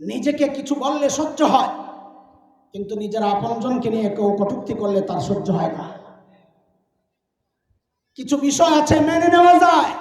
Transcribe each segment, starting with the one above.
নিজেকে কিছু বললে সহ্য হয়, কিন্তু নিজের আপনজনকে নিয়ে কেউ কটূক্তি করলে তার সহ্য হয় না। কিছু বিষয় আছে মেনে নেওয়া যায়,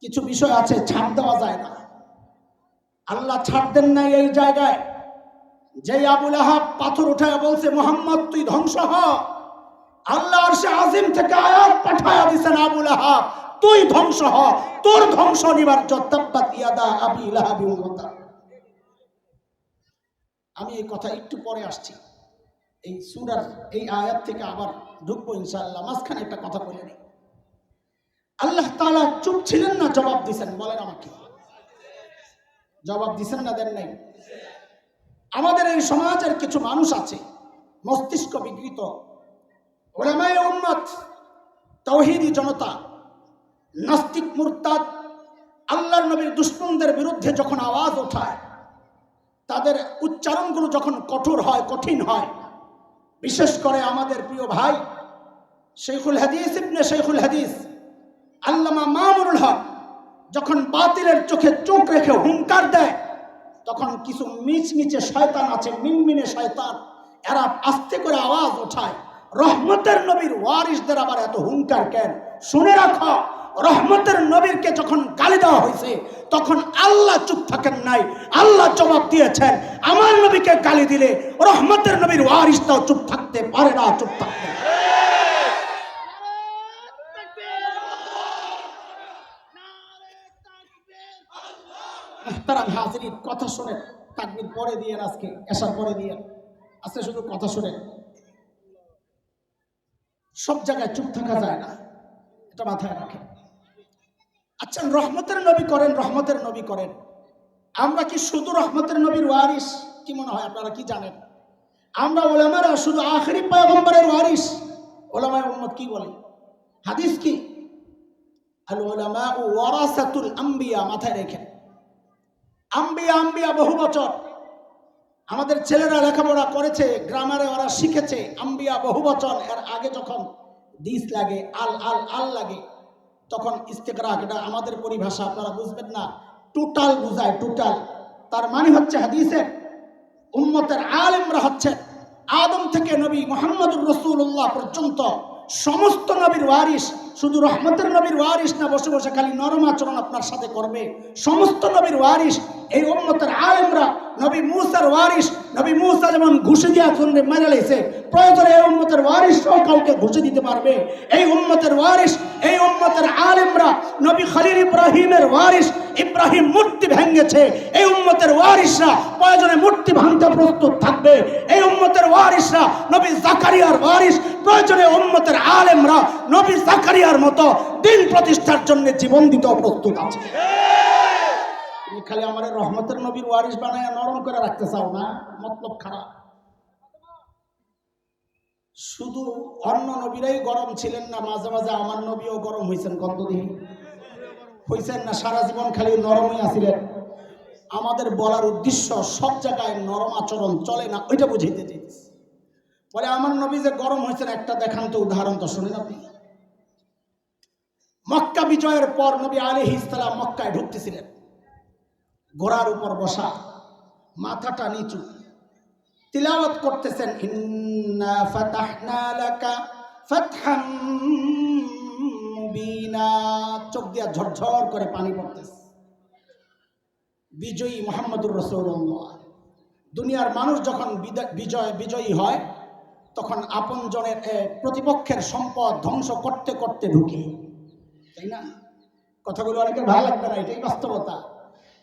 কিছু বিষয় আছে ছাড় দেওয়া যায় না। আল্লাহ ছাড় দেন নাই এই জায়গায়। যে আবু লাহাব পাথর উঠায় বলছে, মুহাম্মদ তুই ধ্বংস হ, আল্লাহ আরশে আজিম থেকে আয়াত পাঠায়া দিয়েছেন, আবু লাহাব তুই ধ্বংস হ, তোর ধ্বংস অনিবার্য। তাব্বাত ইয়াদা আবি লাহাবি ওয়া তাব। আমি এই কথা একটু পরে আসছি, এই সূরার এই আয়াত থেকে আবার ঢুকবো ইনশাআল্লাহ। মাঝখানে একটা কথা বলে নিই। আল্লাহ তাআলা চুপ ছিলেন না, জবাব দিয়েছেন। বলেন আমাকে, জবাব দিয়েছেন না দেন নাই? আমাদের এই সমাজের কিছু মানুষ আছে মস্তিষ্ক বিকৃত, উলামায়ে উম্মত, তাওহীদি জনতা, নাস্তিক মুরতাদ, আল্লাহর নবীর দুশমনদের বিরুদ্ধে যখন আওয়াজ ওঠায়, তাদের উচ্চারণগুলো যখন কঠোর হয়, কঠিন হয়, বিশেষ করে আমাদের প্রিয় ভাই শেখুল হাদিস ইবনে শেখুল হাদিস আল্লামা মামুনুল হক যখন বাতিলের চোখে চোখ রেখে হুঙ্কার দেয়, তখন কিছু মিচমিচে শয়তান আছে, মিনমিনে শয়তান, এরা আস্তে করে আওয়াজ ওঠায়। রহমতের নবীর ওয়ারিসদের আবার এত হুঙ্কার কেন? শুনে রাখো, রহমতের নবীরকে যখন গালি দেওয়া হয়েছে তখন আল্লাহ চুপ থাকেন নাই, আল্লাহ জবাব দিয়েছেন। আমার নবীকে গালি দিলে রহমতের নবীর ওয়ারিসটাও চুপ থাকতে পারে না, চুপ থাকতে। তারা হাজির কথা শোনেন, তাকবীর পরে দিয়ে আজকে এশার পরে দিয়ে আজকে শুধু কথা শোনেন। সব জায়গায় চুপ থাকা যায় না, এটা মাথায় রাখেন। আচ্ছা, রহমতের নবী করেন, রহমতের নবী করেন, আমরা কি শুধু রহমতের নবীর ওয়ারিস? কি মনে হয় আপনারা কি জানেন? আমরা ওলামারা শুধু আখেরি পয়গম্বরের ওয়ারিস? ওলামায়ে উম্মত কি বলে? হাদিস কি? আল উলামা ওয়ারাসাতুল আম্বিয়া। মাথায় রেখেন, আম্বিয়া আম্বিয়া বহু বচন। আমাদের ছেলেরা লেখাপড়া করেছে, গ্রামারে ওরা শিখেছে আম্বিয়া বহু বচন। এর আগে যখন দিস লাগে, আল আল আল লাগে, তখন ইস্তেকরাক, এটা আমাদের পরিভাষা, আপনারা বুঝবেন না, টোটাল বুঝায়, টোটাল। তার মানে হচ্ছে হাদিসের উম্মতের আলেমরা হচ্ছে আদম থেকে নবী মুহাম্মদুর রাসূলুল্লাহ পর্যন্ত সমস্ত নবীর ওয়ারিস। শুধু রহমতের নবীর ওয়ারিস না, বসে বসে খালি নরম আচরণ আপনার সাথে করবে, সমস্ত নবীর ওয়ারিস এই উম্মতের আলেমরা। নবী মূসার ওয়ারিস, নবী মূসা যেমন ঘুষে দিয়া জন্য মেরে লেছে, প্রয়োজনে এই উম্মতের ওয়ারিস সহ কাউকে ঘুষে দিতে পারবে। এই উম্মতের ওয়ারিস, এই উম্মতের আলেমরা। নবী খলিল ইব্রাহিমের ওয়ারিস, ইব্রাহিম মূর্তি ভেঙেছে, এই উম্মতের ওয়ারিসরা প্রয়োজনে মূর্তি ভাঙতে প্রস্তুত থাকবে। এই উম্মতের ওয়ারিসরা নবী জাকারিয়ার ওয়ারিস, প্রয়োজনে উম্মতের আলেমরা নবী জাকারিয়ার মতো দিন প্রতিষ্ঠার জন্য জীবন দিতে প্রস্তুত আছে। তুমি খালি আমার রহমতের নবীর ওয়ারিস বানায় নরম করে রাখতে চাও না, মতলব খারাপ। শুধু অন্য নবীরাই গরম ছিলেন না, মাঝে মাঝে আমার নবীও গরম হয়েছেন। কতদিন হয়েছেন না? সারা জীবন খালি নরমই আছিলেন। আমাদের বলার উদ্দেশ্য সব জায়গায় নরম আচরণ চলে না, ওইটা বুঝাইতে চাইছি। বলে আমার নবী যে গরম হয়েছেন, একটা দেখান তো, উদাহরণ তো শুনেন আপনি। মক্কা বিজয়ের পর নবী আলাইহিস সালাম মক্কায় ঢুকতেছিলেন, ঘোড়ার উপর বসা, মাথাটা নিচু, তিলাওয়াত করতেছেন, ইন্না ফাতাহনা লাকা ফাতহাম মুবিনা। চোখ দিয়া ঝরঝর করে পানি পড়তেছে। বিজয়ী মুহাম্মদুর রাসূলুল্লাহ। দুনিয়ার মানুষ যখন বিজয়ী হয়, তখন আপনজনের প্রতিপক্ষের সম্পদ ধ্বংস করতে করতে ঢুকে, তাই না? কথাগুলো অনেকের ভালো লাগবে না, এটাই বাস্তবতা।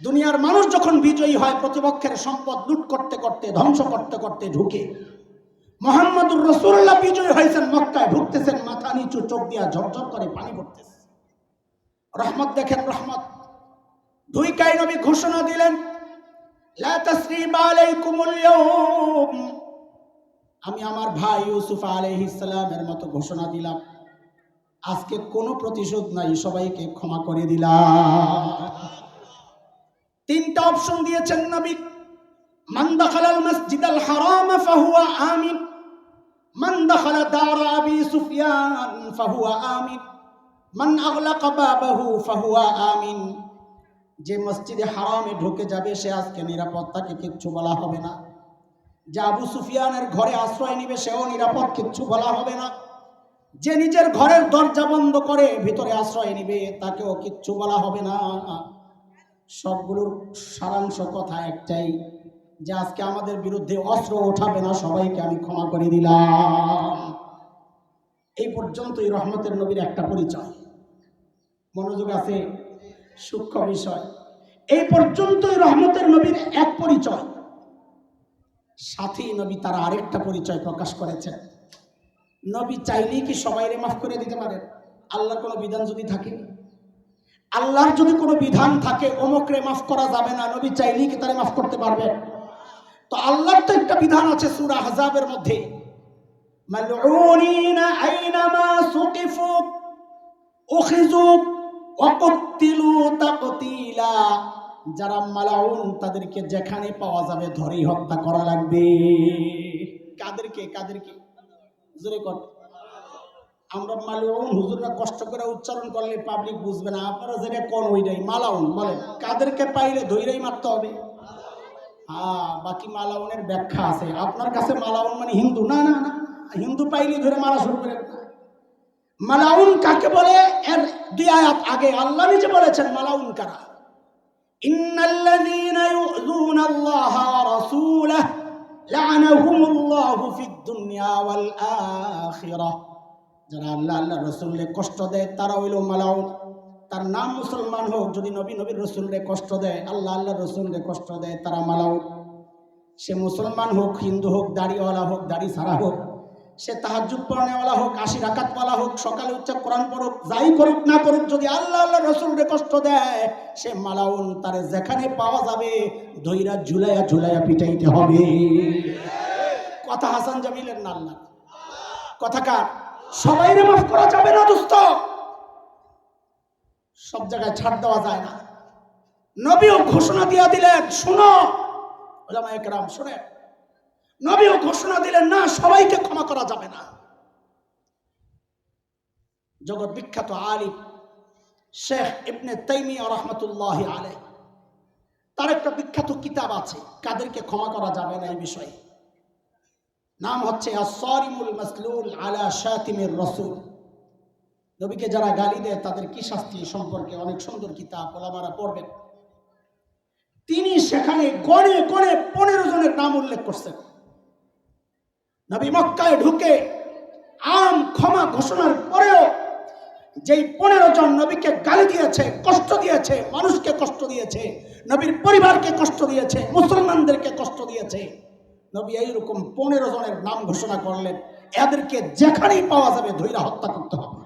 দুনিয়ার মানুষ যখন বিজয়ী হয়, প্রতিপক্ষের সম্পদ লুট করতে করতে, ধ্বংস করতে করতে ঢুকে। মুহাম্মদুর রাসূলুল্লাহ বিজয়ী হয়েছেন, মক্কায় ঢুকতেছেন, মাথা নিচু, চোখ দিয়া ঝরঝর করে পানি পড়তেছে। রহমত দেখেন, রহমত। দুইকাই নবী ঘোষণা দিলেন, লা তাসরিবা আলাইকুমুল ইয়াউম। আমি আমার ভাই ইউসুফ আলাইহিস সালামের মতো ঘোষণা দিলাম, আজকে কোনো প্রতিশোধ নাই, সবাইকে ক্ষমা করে দিলাম। তিনটা অপশন দিয়েছেন নবী। মান দাখালাল মাসজিদাল হারাম ফাহুয়া আমিন, মান দাখালা দার আবি সুফিয়ান ফাহুয়া আমিন, মান আগলাকা বাবাহু ফাহুয়া আমিন। যে মসজিদে হারামে ঢুকে যাবে সে আজকে নিরাপদ, তাকে কিচ্ছু বলা হবে না। যে আবু সুফিয়ানের ঘরে আশ্রয় নিবে সেও নিরাপদ, কিচ্ছু বলা হবে না। যে নিজের ঘরের দরজা বন্ধ করে ভিতরে আশ্রয় নিবে তাকেও কিচ্ছু বলা হবে না। সবগুলোর সারাংশ কথা একটাই, যে আজকে আমাদের বিরুদ্ধে অস্ত্র ওঠাবে না, সবাইকে আমি ক্ষমা করে দিলাম। এই পর্যন্তই রহমতের নবীর একটা পরিচয়। মনোযোগ আছে, সূক্ষ্ম বিষয়। এই পর্যন্তই রহমতের নবীর এক পরিচয়। সাথী নবী তারা আরেকটা পরিচয় প্রকাশ করেছেন। নবী চাইলেই কি সবাইরে মাফ করে দিতে পারেন? আল্লাহর কোনো বিধান যদি থাকে, আল্লাহর যদি কোনো বিধান থাকে অমুকরে মাফ করা যাবে না, নবী চাইলেই কি তারে মাফ করতে পারবেন? তো আল্লাহর তো একটা বিধান আছে সূরা আহজাবের মধ্যে, মালউনিনা আইনামা সুকিফু উখিযু ওয়া কুতিলু তাকতিলা। যারা মালাউন তাদেরকে যেখানে পাওয়া যাবে ধরেই হত্যা করা লাগবে। কাদেরকে? কাদেরকে? জোরে কর। আমরা মালাউন হুজুররা কষ্ট করে উচ্চারণ করলে পাবলিক বুঝবে না, আপনারা যেটা কোন ওইটাই মালাউন বলেন। কাদেরকে পাইলে ধৈরেই মারতে হবে। বাকি মালাউনের ব্যাখ্যা আছে। আপনার কাছে মালাউন মানে হিন্দু? না না না, হিন্দু পাইলে ধরে মারা শুরু করে। মালাউন কাকে বলে এর দুই আয়াত আগে আল্লাহ নিজে বলেছেন মালাউন কারা। ইন্নাল্লাযীনা ইউযুনাল্লাহা ওয়া রাসূলাহু লা'নাহুমুল্লাহু ফিদ দুনিয়া ওয়াল আখিরাহ। যারা আল্লাহ আল্লাহ রাসূলকে কষ্ট দেয় তারা হইল মালাউন। তার নাম মুসলমান হোক, যদি নবী নবীর রাসূলকে কষ্ট দেয়, আল্লাহ আল্লাহ রাসূলকে কষ্ট দেয়, তারা মালাউন। সে মুসলমান হোক, হিন্দু হোক, দাড়িওয়ালা হোক, দাড়ি ছাড়া হোক, সে তাহাজ্জুদ পড়নেওয়ালা হোক, 80 রাকাতওয়ালা হোক, সকালে উচ্চ কোরআন পড়ুক, যাই করুক না করুক, যদি আল্লাহ আল্লাহ রাসূলকে কষ্ট দেয় সে মালাউন। তারে যেখানে পাওয়া যাবে ধইরা ঝুলাইয়া ঝুলাইয়া পিটাইতে হবে। কথা হাসান জামিলের না আল্লাহ কথা কার? সবাইরে মাফ করা যাবে না দোস্ত, সব জায়গায় ছাড় দেওয়া যায় না। নবীও ঘোষণা দিয়ে দিলেন, শুনো উলামায়ে কেরাম শুনে, নবীও ঘোষণা দিলেন না সবাইকে ক্ষমা করা যাবে না। জগৎ বিখ্যাত আলিম শেখ ইবনে তাইমিয়া রাহমাতুল্লাহি আলাইহি, তার একটা বিখ্যাত কিতাব আছে কাদেরকে ক্ষমা করা যাবে না এই বিষয়ে। নাম হচ্ছে আস-সারিমুল মাসলুল আলা শাতিমির রাসূল। নবীকে যারা গালি দেয় তাদের কি শাস্তি সম্পর্কে অনেক সুন্দর কিতাব, ওলামারা পড়বেন। তিনি সেখানে গণে গণে 15 জনের নাম উল্লেখ করছেন। নবী মক্কায় ঢুকে আম ক্ষমা ঘোষণার পরেও যেই 15 জন নবীকে গালি দিয়েছে, কষ্ট দিয়েছে, মানুষকে কষ্ট দিয়েছে, নবীর পরিবারকে কষ্ট দিয়েছে, মুসলমানদেরকে কষ্ট দিয়েছে, নবী এইরকম 15 জনের নাম ঘোষণা করলেন, এদেরকে যেখানেই পাওয়া যাবে ধৈরা হত্যা করতে হবে।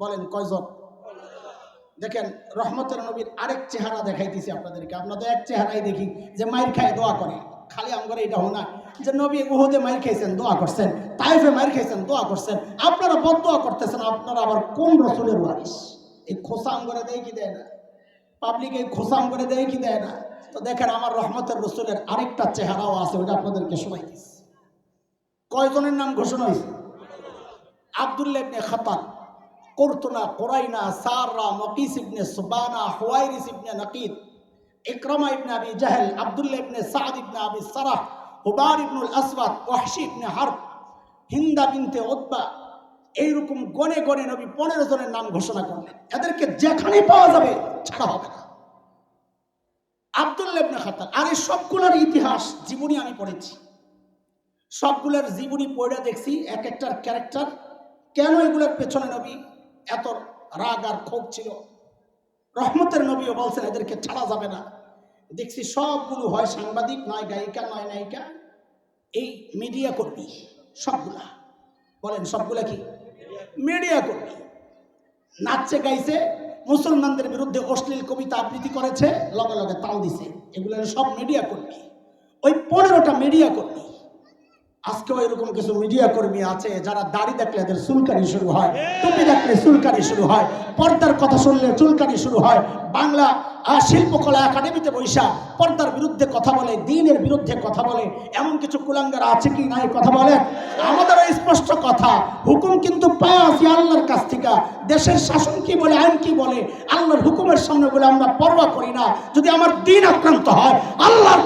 বলেন কয়জন? দেখেন রহমতের নবীর আরেক চেহারা দেখাইতেছি আপনাদেরকে। আমরা তো এক চেহারাই দেখি যে মাইর খায় দোয়া করে, খালি আমরা এটা হো না যে নবী উহুদে মাইর খাইছেন দোয়া করছেন, তাইফে মাইর খাইছেন দোয়া করছেন, আপনারা বদদোয়া করতেছেন। আপনারা আবার কোন রসুলের ওয়ারিস? এই খোসাম করে দেয় কি দেয় না? পাবলিক এই খোসাম করে দেয় কি দেয় না? তো দেখেন আমার রহমতের রসুলের আরেকটা চেহারাও আছে, ওটা আপনাদেরকে শোনাইতেছি। কয়জনের নাম ঘোষণা হয়েছে? আব্দুল্লাহ ইবনে খাতান, কুরতুনা, কুরাইনা, সাররা, মকিস ইবনে সুবানা, হুয়াইরিস ইবনে নাকিদ, ইকরামা ইবনে আবি জাহল, আব্দুল্লাহ ইবনে সাদ ইবনে আবি সারাহ, হুবার ইবনুল আসওয়াদ, ওয়াহশি ইবনে হারব, হিন্দা বিনতে উতবা, এইরকম গনে গনে নবী 15 জনের নাম ঘোষণা করলেন। এদেরকে যেখানেই পাওয়া যাবে ছাড়া হবে না। আব্দুল্লাহ ইবনে খাতান, আর এই সবগুলোর ইতিহাস জীবনী আমি পড়েছি, সবগুলোর জীবনী পড়ে দেখছি, এক একটার ক্যারেক্টার, কেন এগুলোর পেছনে নবী এত রাগ আর ক্ষোভ ছিল। রহমতের নবীও বলছেন এদেরকে ছাড়া যাবে না। দেখছি সবগুলো হয় সাংবাদিক, নয় গায়িকা, নয় নায়িকা, এই মিডিয়া কর্মী সবগুলা। বলেন সবগুলা কি? মিডিয়া কর্মী। নাচছে গাইছে, মুসলমানদের বিরুদ্ধে অশ্লীল কবিতা আবৃত্তি করেছে, লগে লগে তাল দিছে, এগুলো সব মিডিয়া কর্মী। ওই 15টা মিডিয়া কর্মী আজকেও এরকম কিছু মিডিয়া কর্মী আছে যারা দাড়ি দেখলে এদের চুলকানি শুরু হয়, টুপি দেখলে চুলকানি শুরু হয়, পর্দার কথা শুনলে চুলকানি শুরু হয়। বাংলা শিল্পকলা একাডেমিতে বৈশা পর্দার বিরুদ্ধে কথা বলে, দ্বীনের বিরুদ্ধে কথা বলে, এমন কিছু কুলাঙ্গার আছে কি নাই কথা বলে? আমাদের স্পষ্ট কথা, হুকুম কিন্তু পাওয়া আছি আল্লাহর কাছ থেকে। দেশের শাসন কি বলে, আইন কি বলে, আল্লাহর হুকুমের সামনে বলে আমরা পরোয়া করি না। যদি আমার দ্বীন আক্রান্ত হয়, আল্লাহর